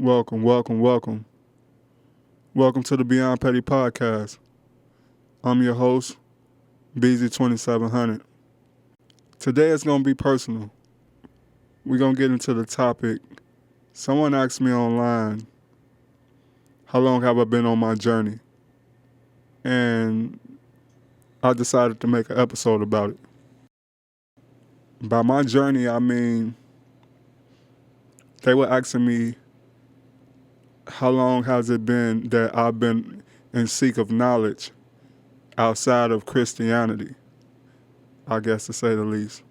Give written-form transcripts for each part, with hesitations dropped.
Welcome, welcome, welcome. Welcome to the Beyond Petty podcast. I'm your host, BZ2700. Today it's going to be personal. We're going to get into the topic. Someone asked me online, how long have I been on my journey? And I decided to make an episode about it. By my journey, I mean, they were asking me, how long has it been that I've been in seek of knowledge outside of Christianity, I guess to say the least.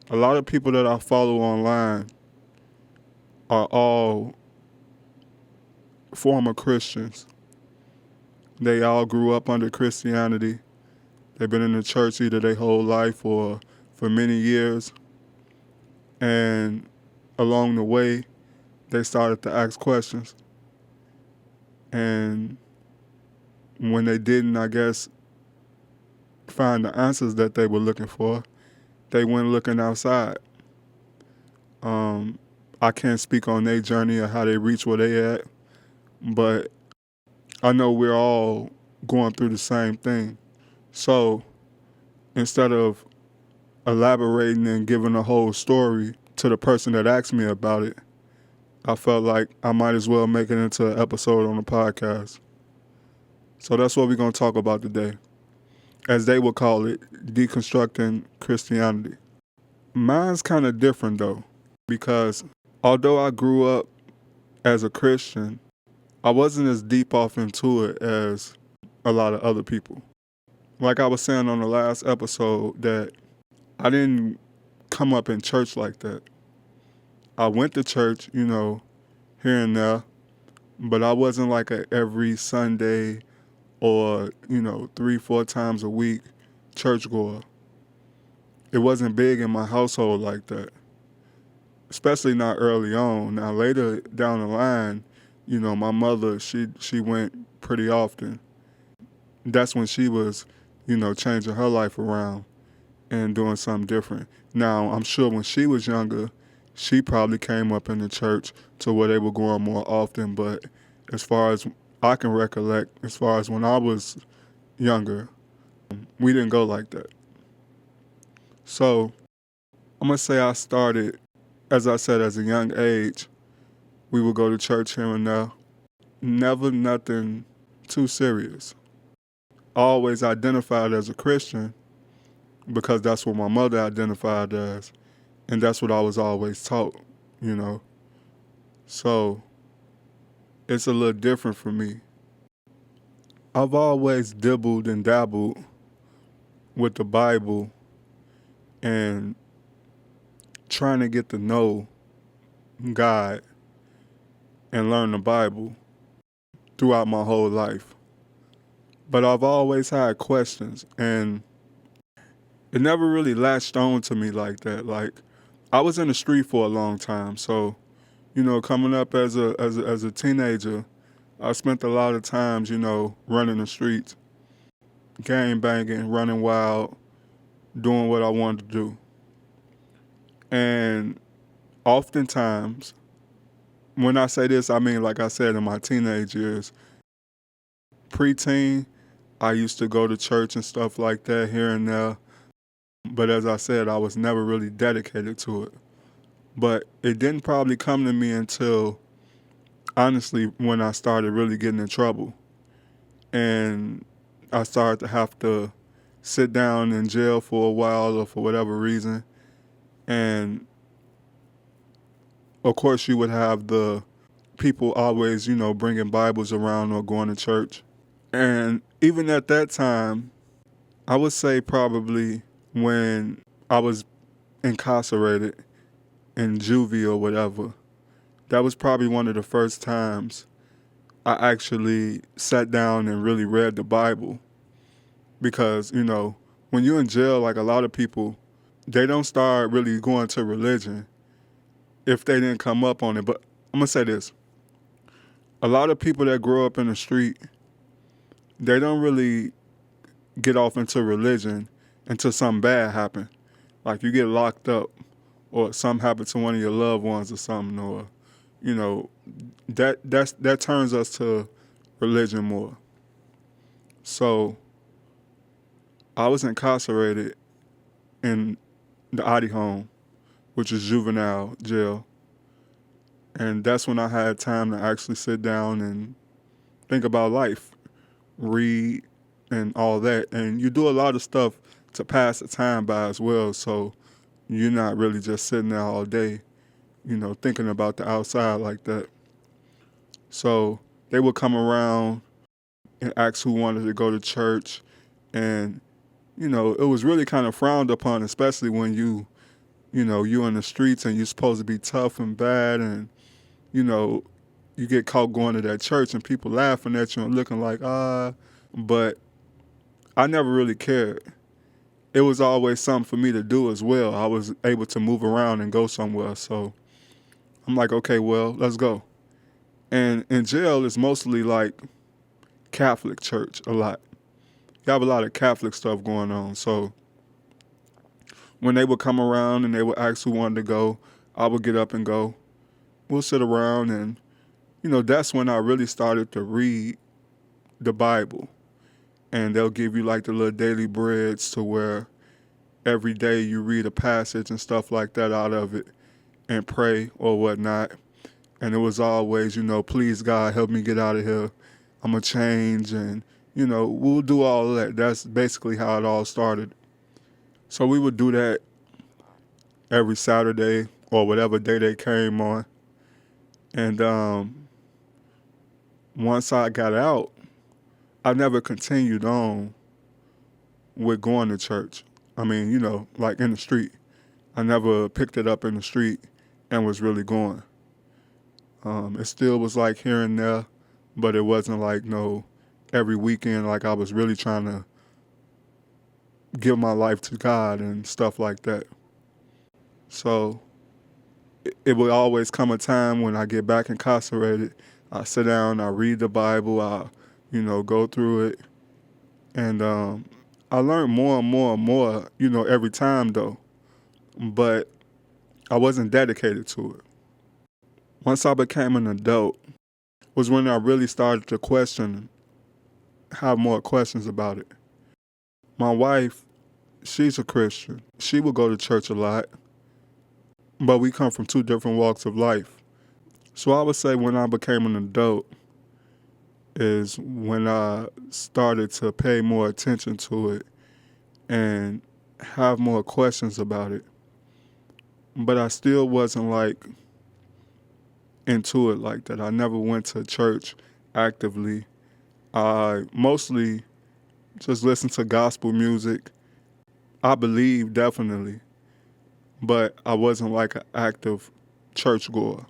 A lot of people that I follow online are all former Christians. They all grew up under Christianity. They've been in the church either their whole life or for many years. And along the way, they started to ask questions. And when they didn't, I guess, find the answers that they were looking for, they went looking outside. I can't speak on their journey or how they reached where they at, but I know we're all going through the same thing. So instead of elaborating and giving a whole story to the person that asked me about it, I felt like I might as well make it into an episode on the podcast. So that's what we're going to talk about today. As they would call it, Deconstructing Christianity. Mine's kind of different though, because although I grew up as a Christian, I wasn't as deep off into it as a lot of other people. Like I was saying on the last episode, that I didn't come up in church like that. I went to church, here and there, but I wasn't like a every Sunday or, 3-4 times a week churchgoer. It wasn't big in my household like that, especially not early on. Now later down the line, my mother, she went pretty often. That's when she was, changing her life around and doing something different. Now, I'm sure when she was younger, she probably came up in the church to where they were going more often. But as far as I can recollect, as far as when I was younger, we didn't go like that. So I'm going to say I started, as I said, as a young age. We would go to church here and there. Never nothing too serious. I always identified as a Christian because that's what my mother identified as, and that's what I was always taught, So it's a little different for me. I've always dibbled and dabbled with the Bible and trying to get to know God and learn the Bible throughout my whole life. But I've always had questions, and it never really latched on to me like that. Like, I was in the street for a long time, so, coming up as a teenager, I spent a lot of times, running the streets, gang banging, running wild, doing what I wanted to do. And oftentimes, when I say this, I mean, like I said, in my teenage years, preteen, I used to go to church and stuff like that here and there. But as I said, I was never really dedicated to it. But it didn't probably come to me until, honestly, when I started really getting in trouble. And I started to have to sit down in jail for a while or for whatever reason. And of course, you would have the people always, bringing Bibles around or going to church. And even at that time, I would say probably when I was incarcerated in juvie or whatever, that was probably one of the first times I actually sat down and really read the Bible. Because, when you're in jail, like a lot of people, they don't start really going to religion if they didn't come up on it. But I'm going to say this. A lot of people that grow up in the street, they don't really get off into religion until something bad happens. Like you get locked up or something happened to one of your loved ones or something, or, you know, that turns us to religion more. So I was incarcerated in the Adi home, which is juvenile jail. And that's when I had time to actually sit down and think about life, read, and all that. And you do a lot of stuff to pass the time by as well. So you're not really just sitting there all day, thinking about the outside like that. So they would come around and ask who wanted to go to church. And, it was really kind of frowned upon, especially when you're in the streets and you're supposed to be tough and bad, and, you get caught going to that church and people laughing at you and looking like, but I never really cared. It was always something for me to do as well. I was able to move around and go somewhere. So I'm like, okay, well, let's go. And in jail, it's mostly like Catholic church a lot. You have a lot of Catholic stuff going on. So when they would come around and they would ask who wanted to go, I would get up and go. We'll sit around and, that's when I really started to read the Bible. And they'll give you like the little daily breads to where every day you read a passage and stuff like that out of it and pray or whatnot. And it was always, please God, help me get out of here. I'm going to change, and, we'll do all of that. That's basically how it all started. So we would do that every Saturday or whatever day they came on. And once I got out, I never continued on with going to church. I mean, like in the street. I never picked it up in the street and was really going. It still was like here and there, but it wasn't like every weekend like I was really trying to give my life to God and stuff like that. So it would always come a time when I get back incarcerated, I sit down, I read the Bible, I, go through it. And I learned more and more and more, every time though. But I wasn't dedicated to it. Once I became an adult was when I really started to have more questions about it. My wife, she's a Christian. She would go to church a lot, but we come from two different walks of life. So I would say when I became an adult is when I started to pay more attention to it and have more questions about it. But I still wasn't like into it like that. I never went to church actively. I mostly just listened to gospel music. I believe definitely, but I wasn't like an active church goer.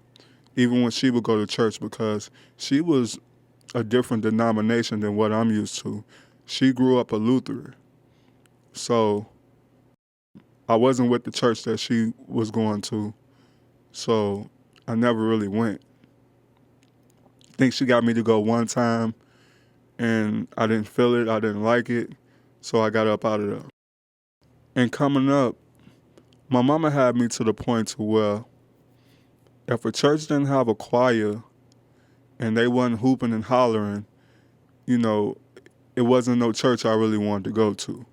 Even when she would go to church, because she was a different denomination than what I'm used to. She grew up a Lutheran. So I wasn't with the church that she was going to. So I never really went. I think she got me to go one time and I didn't feel it. I didn't like it. So I got up out of there. And coming up, my mama had me to the point to where if a church didn't have a choir and they wasn't hooping and hollering, it wasn't no church I really wanted to go to,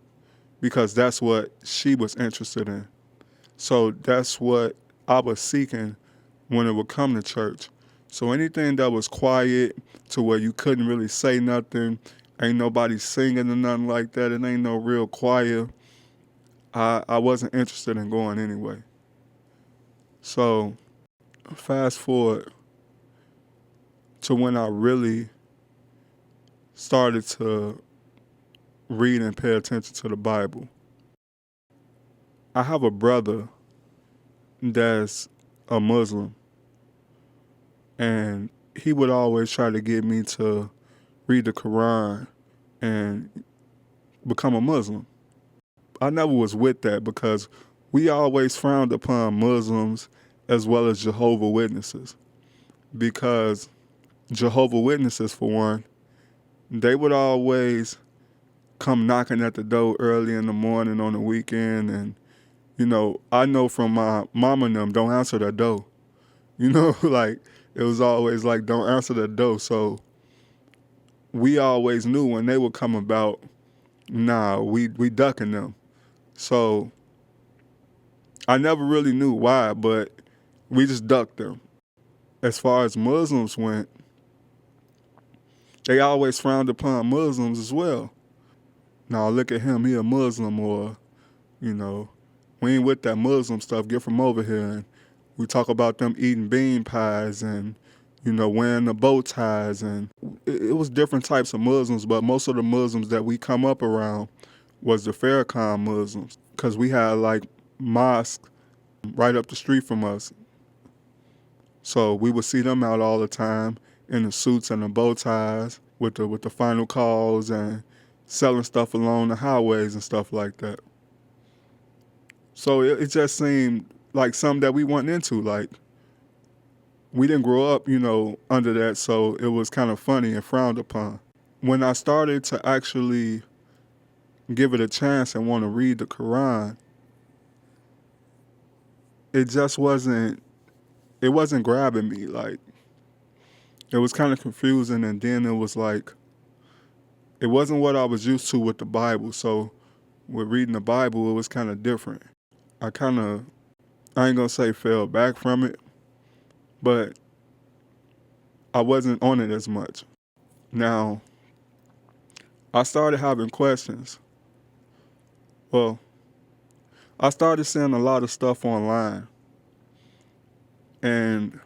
because that's what she was interested in. So that's what I was seeking when it would come to church. So anything that was quiet to where you couldn't really say nothing, ain't nobody singing or nothing like that, it ain't no real choir, I wasn't interested in going anyway. So fast forward to when I really started to read and pay attention to the Bible. I have a brother that's a Muslim, and he would always try to get me to read the Quran and become a Muslim. I never was with that because we always frowned upon Muslims as well as Jehovah's Witnesses, because Jehovah's Witnesses, for one, they would always come knocking at the door early in the morning on the weekend, and I know from my mom and them, don't answer that door. Like It was always like, don't answer the door. So we always knew when they would come about, nah, we ducking them. So I never really knew why, but we just ducked them. As far as Muslims went, they always frowned upon Muslims as well. Now look at him, he a Muslim, or, you know, we ain't with that Muslim stuff, get from over here. And we talk about them eating bean pies and, you know, wearing the bow ties. And it was different types of Muslims, but most of the Muslims that we come up around was the Farrakhan Muslims, because we had like mosques right up the street from us. So we would see them out all the time in the suits and the bow ties with the final calls and selling stuff along the highways and stuff like that. So it just seemed like something that we went into. Like, we didn't grow up, you know, under that, so it was kind of funny and frowned upon. When I started to actually give it a chance and want to read the Quran, it just wasn't grabbing me. Like, it was kind of confusing, and then it was like, it wasn't what I was used to with the Bible. So with reading the Bible, it was kind of different. I ain't gonna say fell back from it, but I wasn't on it as much. Now, I started having questions. Well, I started seeing a lot of stuff online, and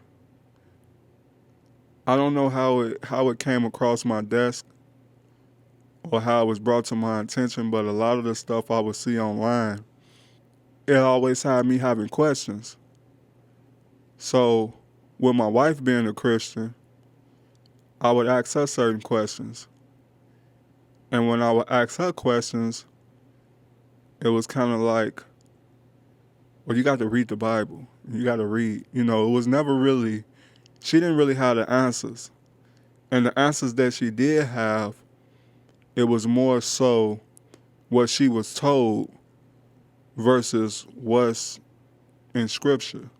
I don't know how it came across my desk or how it was brought to my attention, but a lot of the stuff I would see online, it always had me having questions. So, with my wife being a Christian, I would ask her certain questions. And when I would ask her questions, it was kind of like, well, you got to read the Bible. You got to read. You know, it was never really, she didn't really have the answers. And the answers that she did have, it was more so what she was told versus what's in Scripture.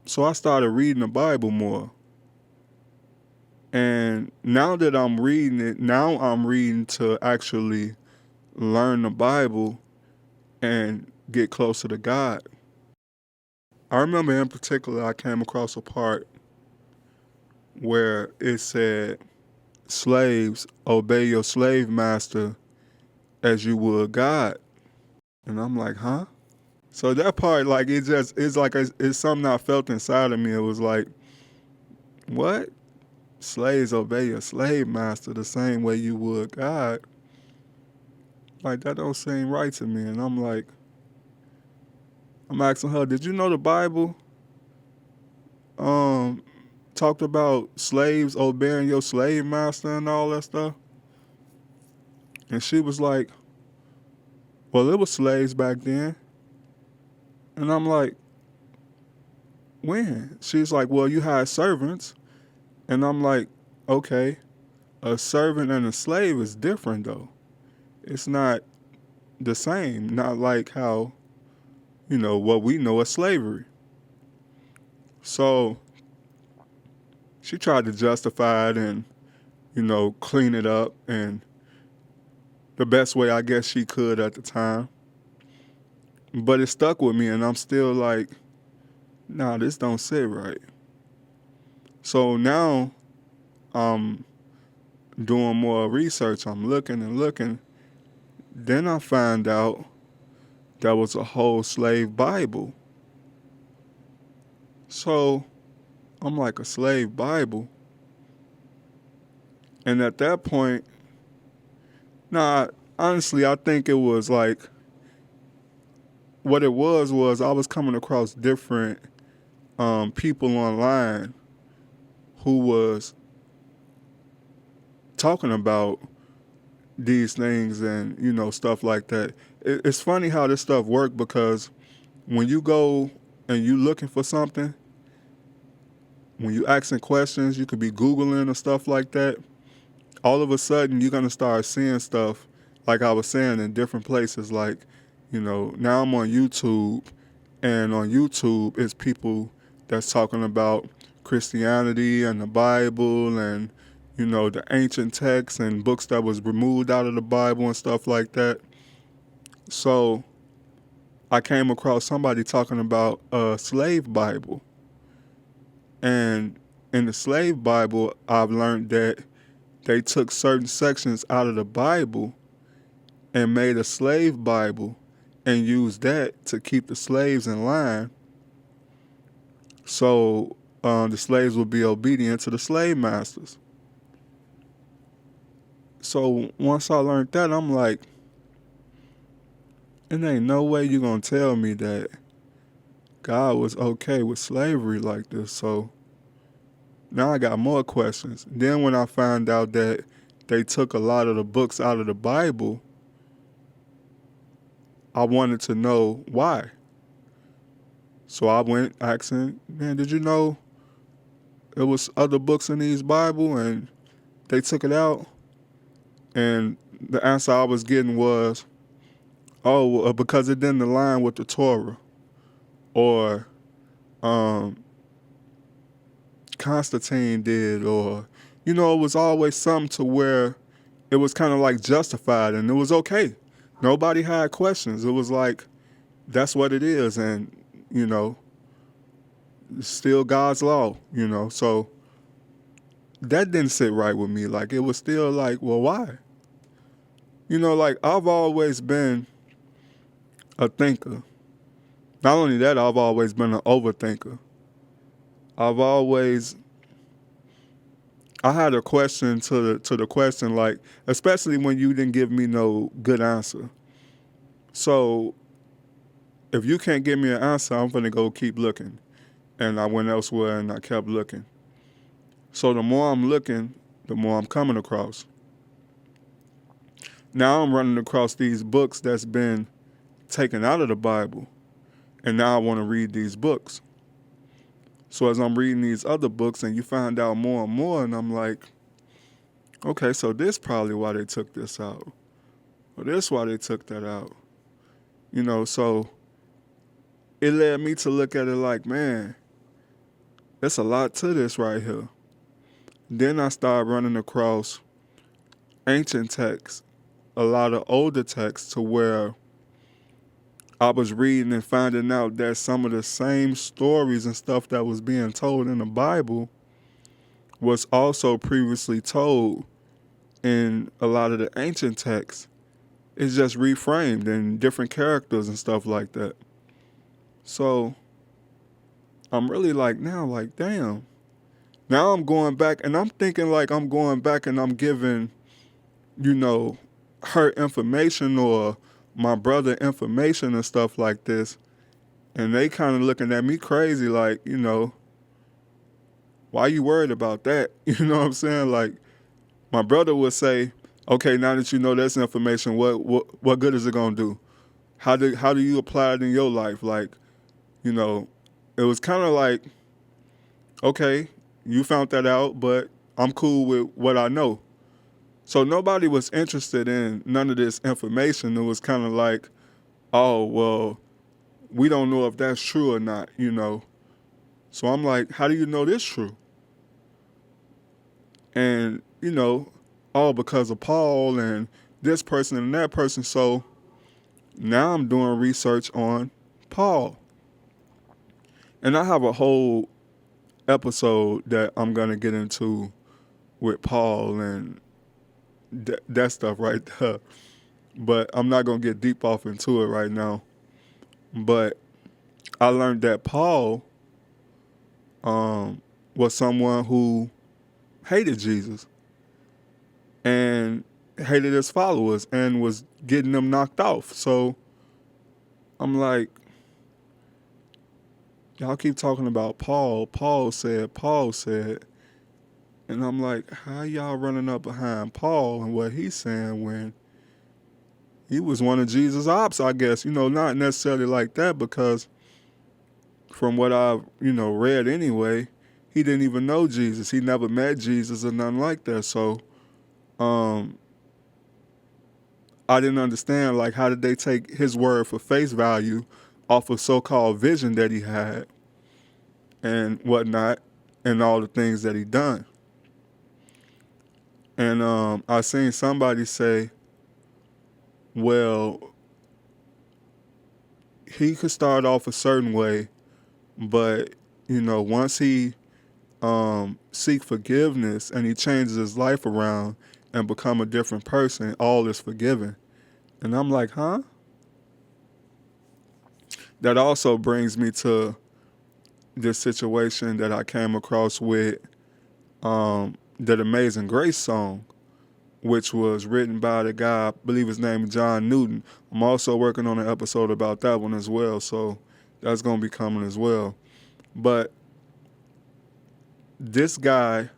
So I started reading the Bible more. And now that I'm reading it, now I'm reading to actually learn the Bible and get closer to God. I remember in particular, I came across a part where it said, slaves, obey your slave master as you would God. And I'm like, huh? So that part, like, it's something I felt inside of me. It was like, what? Slaves obey your slave master the same way you would God. Like, that don't seem right to me. And I'm asking her, did you know the Bible talked about slaves obeying your slave master and all that stuff? And she was like, well, it was slaves back then. And I'm like, when? She's like, well, you had servants. And I'm like, okay, a servant and a slave is different though. It's not the same. Not like how, you know, what we know as slavery. So she tried to justify it and, you know, clean it up and the best way I guess she could at the time. But it stuck with me and I'm still like, nah, this don't sit right. So now I'm doing more research. I'm looking and looking. Then I find out there was a whole slave Bible. So I'm like, a slave Bible? And at that point, nah, honestly, I think it was like, what it was I was coming across different people online who was talking about these things and, you know, stuff like that. It's funny how this stuff works because when you go and you looking for something, when you asking questions, you could be Googling or stuff like that. All of a sudden, you're going to start seeing stuff, like I was saying, in different places. Like, you know, now I'm on YouTube, and on YouTube, it's people that's talking about Christianity and the Bible and, the ancient texts and books that was removed out of the Bible and stuff like that. So I came across somebody talking about a slave Bible. And in the slave Bible, I've learned that they took certain sections out of the Bible and made a slave Bible and used that to keep the slaves in line. So the slaves would be obedient to the slave masters. So once I learned that, I'm like, it ain't no way you're going to tell me that God was okay with slavery like this. So now I got more questions. Then when I found out that they took a lot of the books out of the Bible, I wanted to know why. So I went asking, man, did you know it was other books in these Bible and they took it out? And the answer I was getting was, because it didn't align with the Torah. Or Constantine did, or, it was always something to where it was kind of like justified and it was okay. Nobody had questions. It was like, that's what it is. And, it's still God's law, So that didn't sit right with me. Like, it was still like, well, why? Like, I've always been a thinker. Not only that, I've always been an overthinker. I had a question to the question, like, especially when you didn't give me no good answer. So if you can't give me an answer, I'm gonna go keep looking. And I went elsewhere and I kept looking. So the more I'm looking, the more I'm coming across. Now I'm running across these books that's been taken out of the Bible. And now I want to read these books. So as I'm reading these other books and you find out more and more, and I'm like, okay, so this probably why they took this out. Or this why they took that out. So it led me to look at it like, man, there's a lot to this right here. Then I started running across ancient texts, a lot of older texts, to where I was reading and finding out that some of the same stories and stuff that was being told in the Bible was also previously told in a lot of the ancient texts. It's just reframed in different characters and stuff like that. So I'm really like, damn. Now I'm going back and I'm thinking like I'm going back and I'm giving, her information or my brother information and stuff like this. And they kind of looking at me crazy like, why you worried about that? You know what I'm saying? Like, my brother would say, okay, now that you know this information, what good is it gonna do? How do you apply it in your life? Like, it was kind of like, okay, you found that out, but I'm cool with what I know. So nobody was interested in none of this information. It was kind of like, oh, well, we don't know if that's true or not, So I'm like, how do you know this true? And, all because of Paul and this person and that person. So now I'm doing research on Paul. And I have a whole episode that I'm going to get into with Paul and that stuff right there. But I'm not going to get deep off into it right now. But I learned that Paul was someone who hated Jesus and hated his followers and was getting them knocked off. So I'm like, y'all keep talking about Paul. Paul said. And I'm like, how y'all running up behind Paul and what he's saying when he was one of Jesus' ops, I guess. Not necessarily like that, because from what I've, read anyway, he didn't even know Jesus. He never met Jesus or nothing like that. So I didn't understand, like, how did they take his word for face value off of so-called vision that he had and whatnot. and all the things that he done. And I seen somebody say, well, he could start off a certain way, but once he seek forgiveness and he changes his life around and become a different person, all is forgiven. And I'm like, huh? That also brings me to this situation that I came across with that Amazing Grace song, which was written by the guy, I believe his name is John Newton. I'm also working on an episode about that one as well, so that's going to be coming as well. But this guy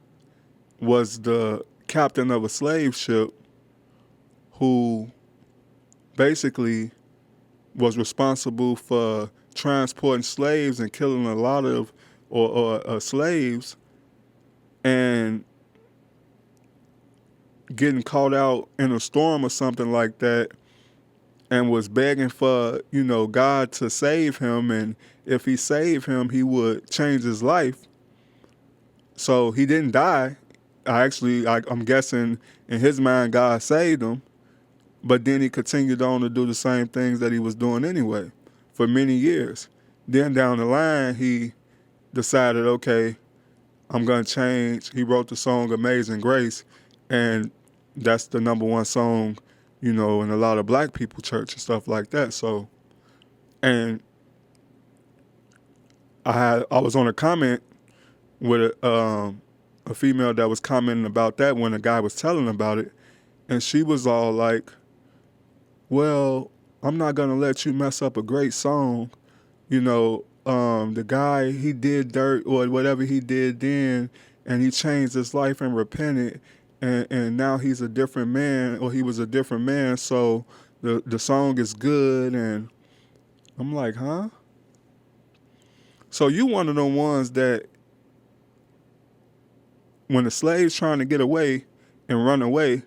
was the captain of a slave ship who basically was responsible for transporting slaves and killing a lot of slaves, and getting caught out in a storm or something like that, and was begging for God to save him, and if he saved him he would change his life. So he didn't die. I'm guessing in his mind God saved him, but then he continued on to do the same things that he was doing anyway for many years. Then down the line he decided, okay, I'm gonna change. He wrote the song Amazing Grace, and that's the number one song, in a lot of black people church and stuff like that. So, and I was on a comment with a female that was commenting about that when a guy was telling about it, and she was all like, well, I'm not gonna let you mess up a great song. The guy, he did dirt or whatever he did then, and he changed his life and repented, and now he's a different man, or he was a different man, so the song is good. And I'm like, huh? So you one of them ones that when the slave's trying to get away and run away,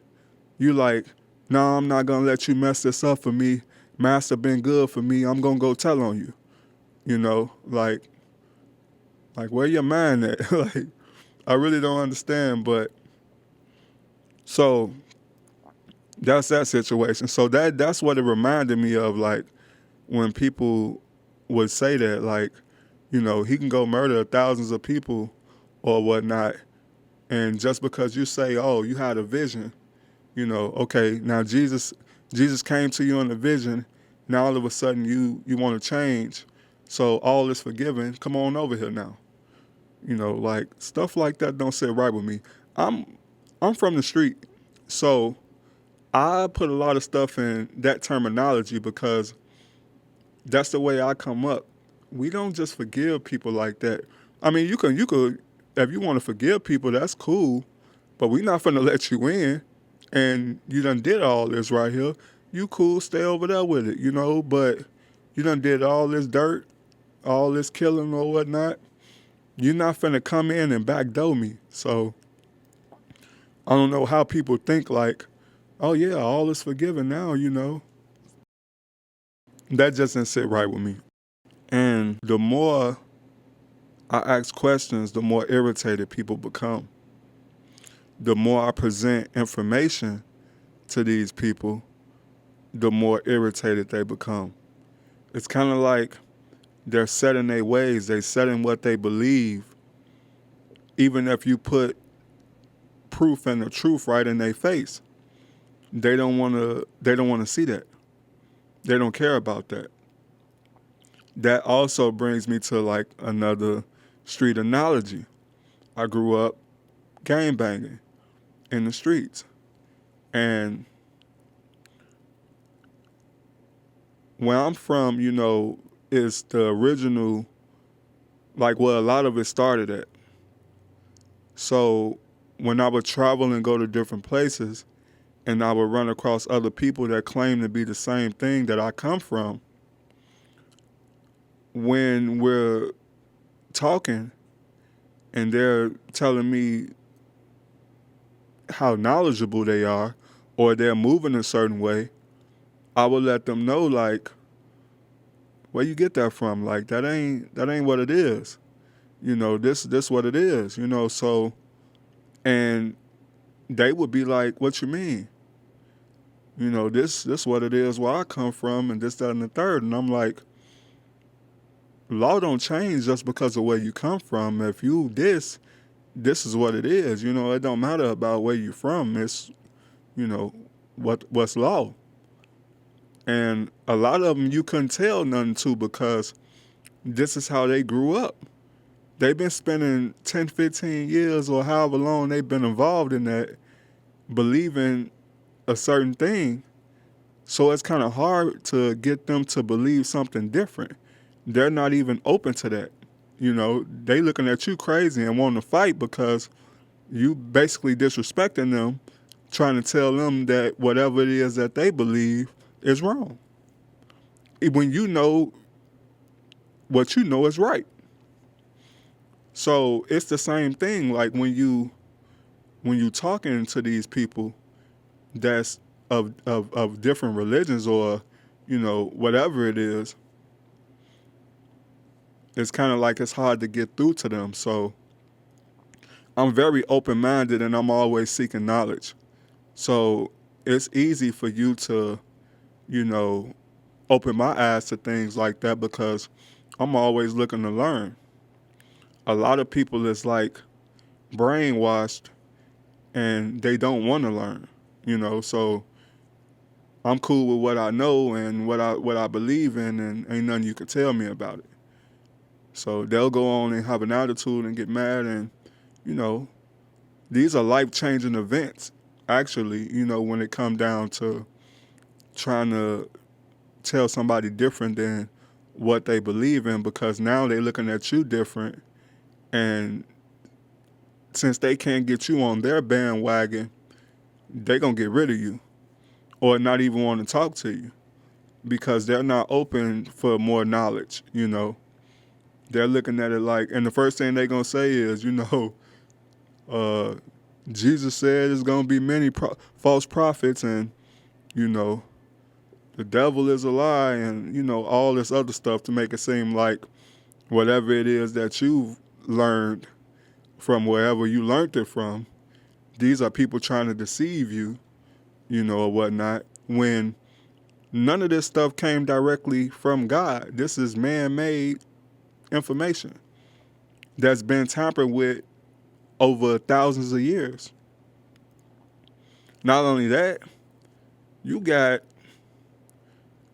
you like, no, I'm not gonna let you mess this up for me. Master been good for me. I'm gonna go tell on you. Like where your mind at? Like, I really don't understand. But so that's that situation. So that's what it reminded me of, like when people would say that, like, he can go murder thousands of people or whatnot, and just because you say, oh, you had a vision, okay, now Jesus came to you in a vision, now all of a sudden you want to change, so all is forgiven, come on over here now. Like stuff like that don't sit right with me. I'm from the street, so I put a lot of stuff in that terminology because that's the way I come up. We don't just forgive people like that. I mean, you could, if you want to forgive people, that's cool, but we're not finna let you in, and you done did all this right here. You cool, stay over there with it, but you done did all this dirt, all this killing or whatnot. You're not finna come in and backdoor me. So I don't know how people think like, oh yeah, all is forgiven now, That just didn't sit right with me. And the more I ask questions, the more irritated people become. The more I present information to these people, the more irritated they become. It's kind of like they're set in their ways, they set in what they believe, even if you put proof and the truth right in their face. They don't want to see that. They don't care about that. That also brings me to like another street analogy. I grew up gang banging in the streets. And where I'm from, is the original, like where a lot of it started at. So when I would travel and go to different places, and I would run across other people that claim to be the same thing that I come from, when we're talking and they're telling me how knowledgeable they are, or they're moving a certain way, I would let them know, like, where you get that from? Like, that ain't what it is. This what it is, so, and they would be like, what you mean? This what it is where I come from, and this, that, and the third. And I'm like, law don't change just because of where you come from. If you this is what it is. It don't matter about where you from. It's, you know, what's law. And a lot of them you couldn't tell nothing to because this is how they grew up. They've been spending 10, 15 years or however long they've been involved in that, believing a certain thing. So it's kind of hard to get them to believe something different. They're not even open to that. They looking at you crazy and wanting to fight because you basically disrespecting them, trying to tell them that whatever it is that they believe is wrong. When you know what you know is right. So it's the same thing. Like when you talking to these people that's of different religions or whatever it is, it's kind of like it's hard to get through to them. So I'm very open-minded and I'm always seeking knowledge. So it's easy for you to open my eyes to things like that because I'm always looking to learn. A lot of people is like brainwashed and they don't want to learn, so I'm cool with what I know and what I believe in, and ain't nothing you can tell me about it. So they'll go on and have an attitude and get mad, and these are life-changing events actually, when it comes down to trying to tell somebody different than what they believe in, because now they're looking at you different, and since they can't get you on their bandwagon, they're going to get rid of you or not even want to talk to you because they're not open for more knowledge. They're looking at it like, and the first thing they're going to say is, Jesus said there's going to be many false prophets, and, the devil is a lie, and, all this other stuff to make it seem like whatever it is that you've learned from wherever you learned it from, these are people trying to deceive you, or whatnot, when none of this stuff came directly from God. This is man-made information that's been tampered with over thousands of years. Not only that, you got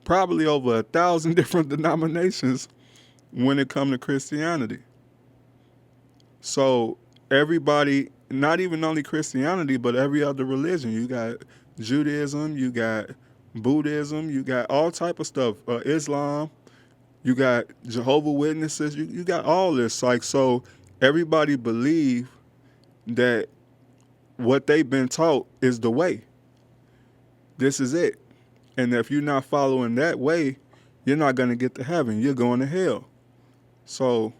probably over 1,000 different denominations when it comes to Christianity. So everybody, not even only Christianity, but every other religion. You got Judaism, you got Buddhism, you got all type of stuff, Islam, you got Jehovah's Witnesses, you got all this. Like, so everybody believe that what they've been taught is the way. This is it. And if you're not following that way, you're not going to get to heaven. You're going to hell. So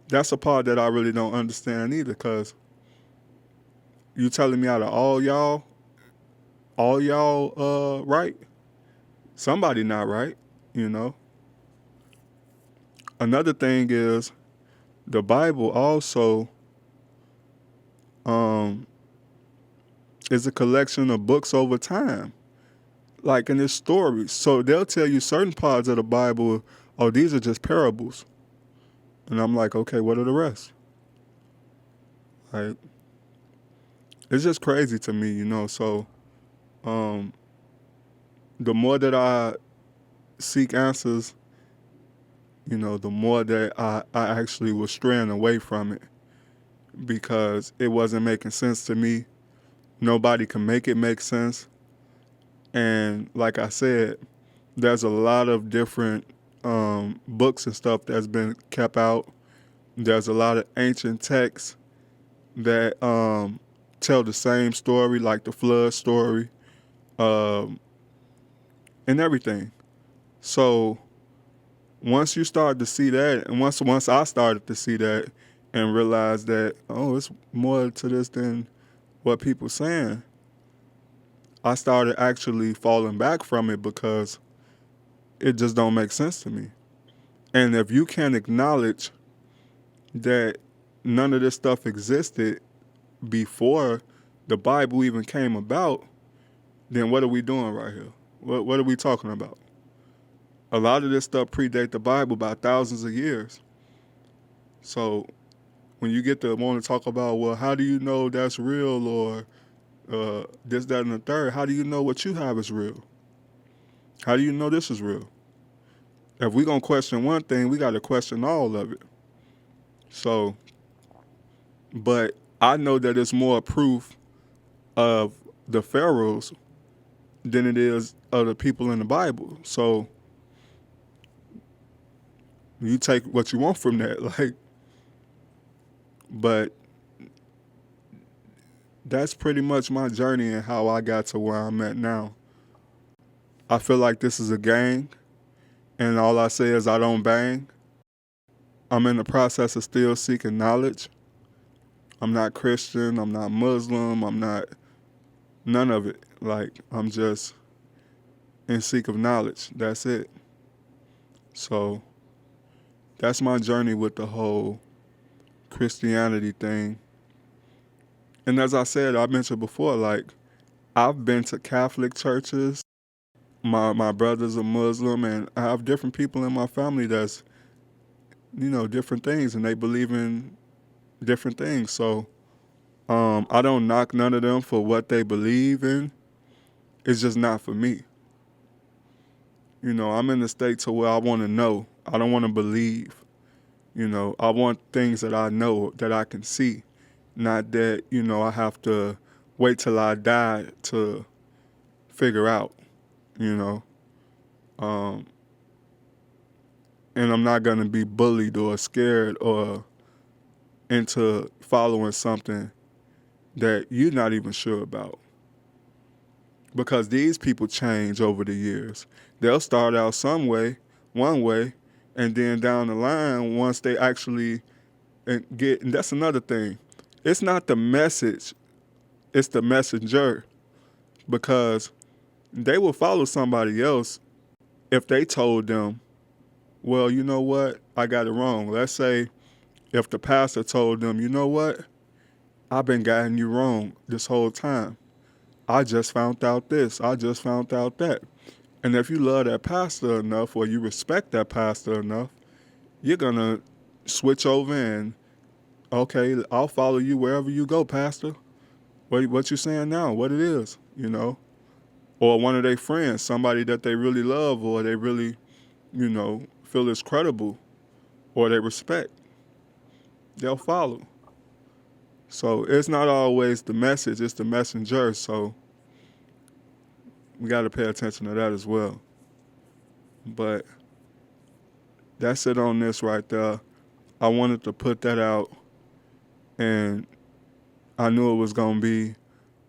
that's a part that I really don't understand either, because you telling me out of all y'all right? Somebody not right, Another thing is the Bible also is a collection of books over time, like in its stories. So they'll tell you certain parts of the Bible, oh, these are just parables. And I'm like, okay, what are the rest? Like, it's just crazy to me, So the more that I seek answers, the more that I actually was straying away from it because it wasn't making sense to me. Nobody can make it make sense. And like I said, there's a lot of different books and stuff that's been kept out. There's a lot of ancient texts that tell the same story, like the flood story, and everything. So once you start to see that, and once I started to see that and realize that, oh, it's more to this than what people saying, I started actually falling back from it because it just don't make sense to me. And if you can't acknowledge that none of this stuff existed before the Bible even came about, then what are we doing right here? What are we talking about? A lot of this stuff predate the Bible by thousands of years. So when you get to want to talk about, well, how do you know that's real, or this, that, and the third, how do you know what you have is real? How do you know this is real? If we're going to question one thing, we got to question all of it. So, but I know that it's more proof of the pharaohs than it is of the people in the Bible. So you take what you want from that, like, but that's pretty much my journey and how I got to where I'm at now. I feel like this is a gang, and all I say is I don't bang. I'm in the process of still seeking knowledge. I'm not Christian, I'm not Muslim, I'm not none of it. Like, I'm just in seek of knowledge. That's it. So that's my journey with the whole Christianity thing. And as I said, I mentioned before, like, I've been to Catholic churches. My brother's a Muslim, and I have different people in my family that's, different things, and they believe in different things. So I don't knock none of them for what they believe in. It's just not for me. I'm in the state to where I want to know. I don't want to believe. I want things that I know, that I can see. Not that, I have to wait till I die to figure out, Um, and I'm not going to be bullied or scared or into following something that you're not even sure about. Because these people change over the years. They'll start out one way, and then down the line, once they actually and that's another thing. It's not the message, it's the messenger. Because they will follow somebody else if they told them, well, you know what, I got it wrong. Let's say if the pastor told them, you know what, I've been guiding you wrong this whole time. I just found out this, I just found out that. And if you love that pastor enough, or you respect that pastor enough, you're going to switch over and, okay, I'll follow you wherever you go, pastor. What you saying now, what it is, Or one of their friends, somebody that they really love, or they really, feel is credible, or they respect, they'll follow. So it's not always the message, it's the messenger. So we got to pay attention to that as well. But that's it on this right there. I wanted to put that out, and I knew it was going to be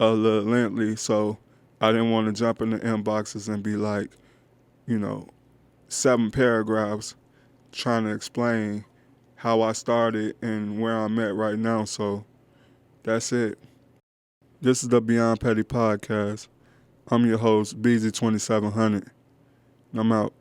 a little lengthy, so I didn't want to jump in the inboxes and be like, 7 paragraphs trying to explain how I started and where I'm at right now. So that's it. This is the Beyond Petty Podcast. I'm your host, BZ2700, and I'm out.